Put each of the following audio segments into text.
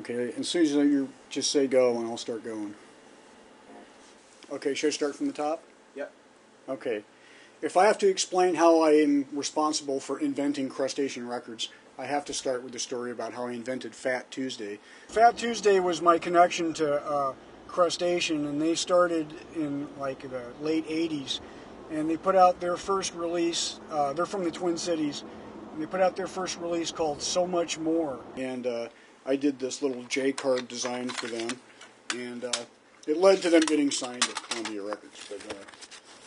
Okay, as soon as you just say go and I'll start going. Okay, should I start from the top? Yep. Okay. If I have to explain how I am responsible for inventing Crustacean Records, I have to start with the story about how I invented Fat Tuesday. Fat Tuesday was my connection to Crustacean, and they started in like the late 80s, and they put out their first release. They're from the Twin Cities, and they put out their first release called So Much More. And I did this little J-card design for them, and it led to them getting signed at Columbia Records. But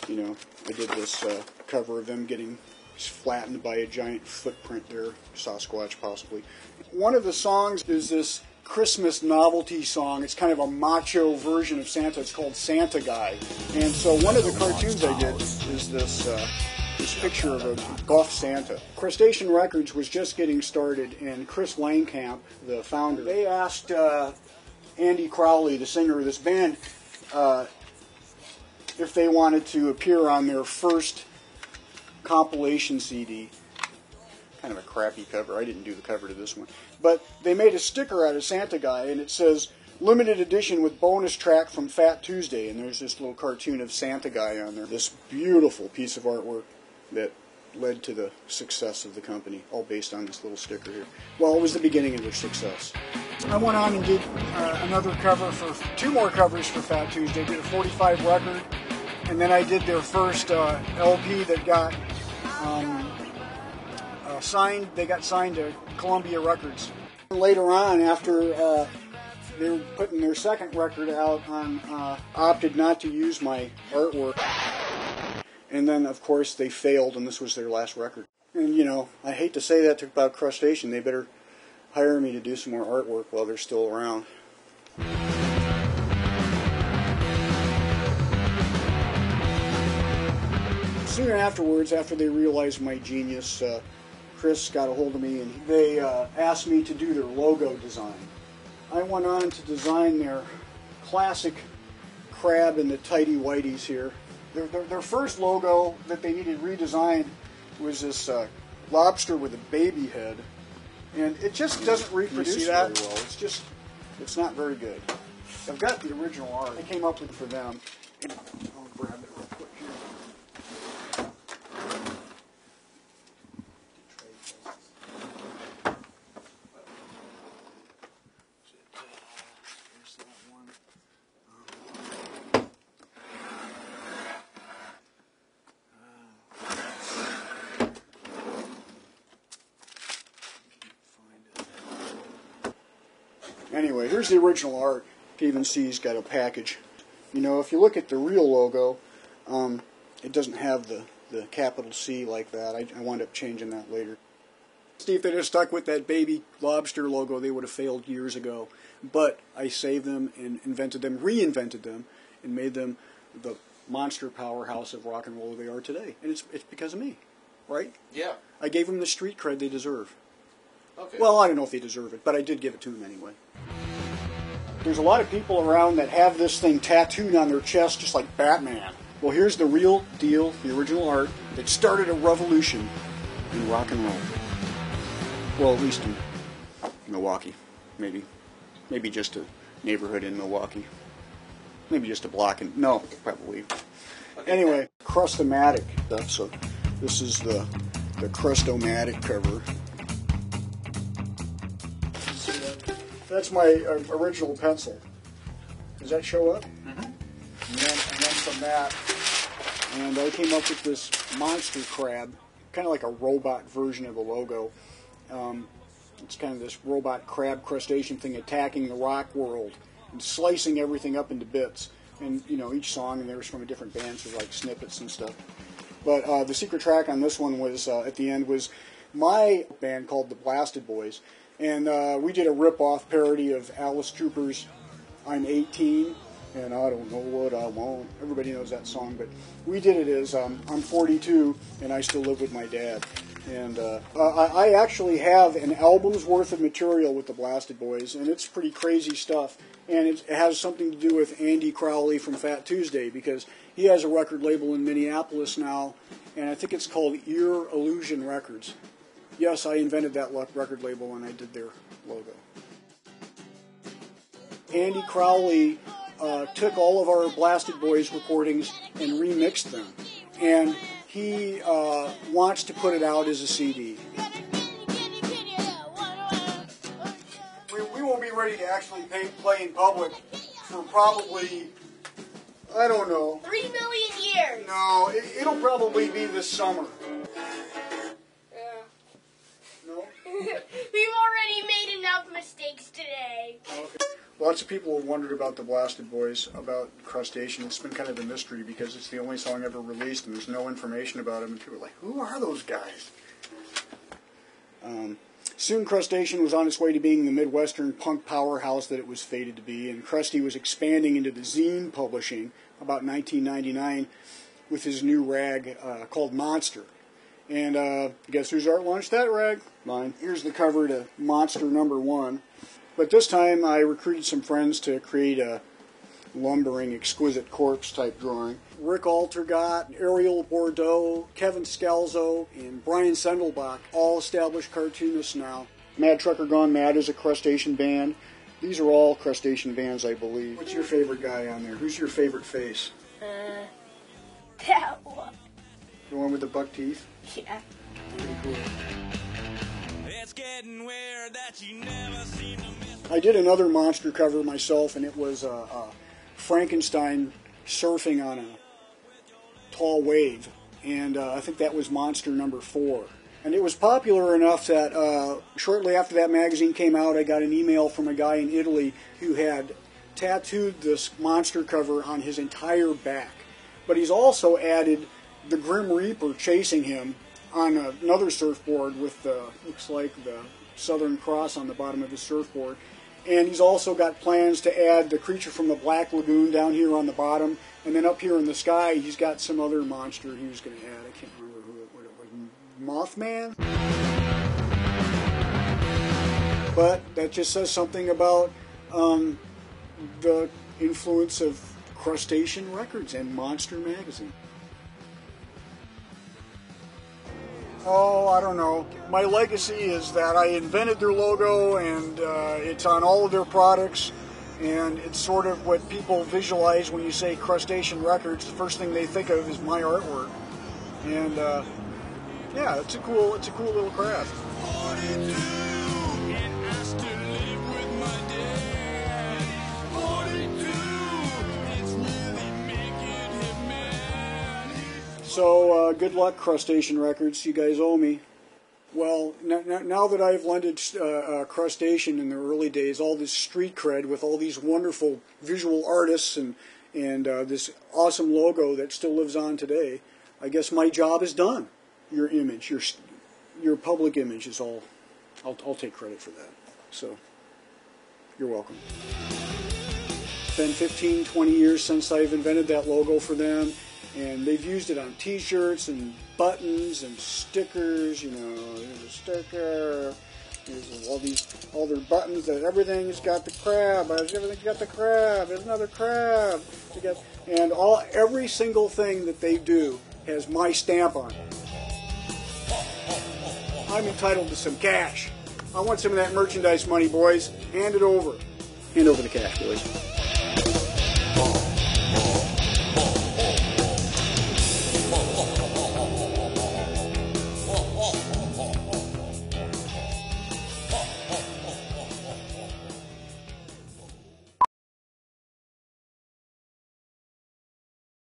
you know, I did this cover of them getting flattened by a giant footprint there, Sasquatch possibly. One of the songs is this Christmas novelty song. It's kind of a macho version of Santa. It's called Santa Guy. And so one of the cartoons I did is this picture of a buff Santa. Crustacean Records was just getting started, and Chris Langkamp, the founder, they asked Andy Crowley, the singer of this band, if they wanted to appear on their first compilation CD. Kind of a crappy cover. I didn't do the cover to this one. But they made a sticker out of Santa Guy, and it says, limited edition with bonus track from Fat Tuesday. And there's this little cartoon of Santa Guy on there. This beautiful piece of artwork that led to the success of the company, all based on this little sticker here. Well, it was the beginning of their success. I went on and did another cover for two more covers for Fat Tuesday. Did a 45 record, and then I did their first LP that got signed. They got signed to Columbia Records. Later on, after they were putting their second record out, opted not to use my artwork. And then, of course, they failed, and this was their last record. And, you know, I hate to say that about Crustacean. They better hire me to do some more artwork while they're still around. Soon afterwards, after they realized my genius, Chris got a hold of me, and they asked me to do their logo design. I went on to design their classic crab and the tighty whities here. Their first logo that they needed redesigned was this lobster with a baby head, and it just doesn't reproduce very well. It's not very good. I've got the original art. I came up with it for them. I'll grab it real quick here. There's that one. Anyway, here's the original art. You can even see he's got a package. You know, if you look at the real logo, it doesn't have the capital C like that. I wound up changing that later. See, if they'd have stuck with that baby lobster logo, they would have failed years ago. But I saved them and invented them, reinvented them, and made them the monster powerhouse of rock and roll they are today. And it's because of me, right? Yeah. I gave them the street cred they deserve. Okay. Well, I don't know if they deserve it, but I did give it to them anyway. There's a lot of people around that have this thing tattooed on their chest just like Batman. Well, here's the real deal, the original art that started a revolution in rock and roll. Well, at least in Milwaukee, maybe. Maybe just a neighborhood in Milwaukee. Maybe just a block in... No, probably. Anyway, Crustomatic stuff, so this is the Crustomatic cover. That's my original pencil. Does that show up? Mm-hmm. And then from that, and I came up with this monster crab, kind of like a robot version of the logo. It's kind of this robot crab crustacean thing attacking the rock world and slicing everything up into bits. And, you know, each song in there is from a different band, so like snippets and stuff. But the secret track on this one was, at the end, was my band called the Blasted Boys. And we did a rip-off parody of Alice Cooper's I'm 18, and I don't know what I want. Everybody knows that song, but we did it as I'm 42, and I still live with my dad. And I actually have an album's worth of material with the Blasted Boys, and it's pretty crazy stuff. And it has something to do with Andy Crowley from Fat Tuesday, because he has a record label in Minneapolis now, and I think it's called Ear Illusion Records. Yes, I invented that record label, and I did their logo. Andy Crowley took all of our Blasted Boys recordings and remixed them. And he wants to put it out as a CD. We won't be ready to actually play in public for probably, I don't know. 3 million years. No, it'll probably be this summer. Yeah. No? We've already made enough mistakes today. Okay. Lots of people have wondered about the Blasted Boys, about Crustacean. It's been kind of a mystery because it's the only song ever released and there's no information about them. And people are like, who are those guys? Soon Crustacean was on its way to being the Midwestern punk powerhouse that it was fated to be, and Krusty was expanding into the zine publishing about 1999 with his new rag called Monster. And guess whose art launched that rag? Mine. Here's the cover to Monster #1. But this time I recruited some friends to create a lumbering, exquisite corpse type drawing. Rick Altergott, Ariel Bordeaux, Kevin Scalzo, and Brian Sendelbach, all established cartoonists now. Mad Trucker Gone Mad is a Crustacean band. These are all Crustacean bands, I believe. What's your favorite guy on there? Who's your favorite face? That one. The one with the buck teeth? Yeah. Pretty cool. It's getting weird that you never seem to miss. I did another monster cover myself, and it was Frankenstein surfing on a tall wave, and I think that was Monster #4. And it was popular enough that shortly after that magazine came out, I got an email from a guy in Italy who had tattooed this monster cover on his entire back. But he's also added the Grim Reaper chasing him on another surfboard with looks like the Southern Cross on the bottom of his surfboard. And he's also got plans to add the creature from the Black Lagoon down here on the bottom. And then up here in the sky, he's got some other monster he was going to add. I can't remember what it was. Mothman? But that just says something about the influence of Crustacean Records and Monster Magazine. Oh, I don't know. My legacy is that I invented their logo, and it's on all of their products, and it's sort of what people visualize when you say Crustacean Records. The first thing they think of is my artwork, and yeah, it's a cool little craft. So, good luck, Crustacean Records. You guys owe me. Well, now that I've lended Crustacean in the early days all this street cred with all these wonderful visual artists and this awesome logo that still lives on today, I guess my job is done. Your image, your public image is all. I'll take credit for that. So, you're welcome. It's been 15, 20 years since I've invented that logo for them. And they've used it on T-shirts and buttons and stickers. You know, here's a sticker. Here's all their buttons. That everything's got the crab. Everything's got the crab. There's another crab. And every single thing that they do has my stamp on it. I'm entitled to some cash. I want some of that merchandise money, boys. Hand it over. Hand over the cash, boys.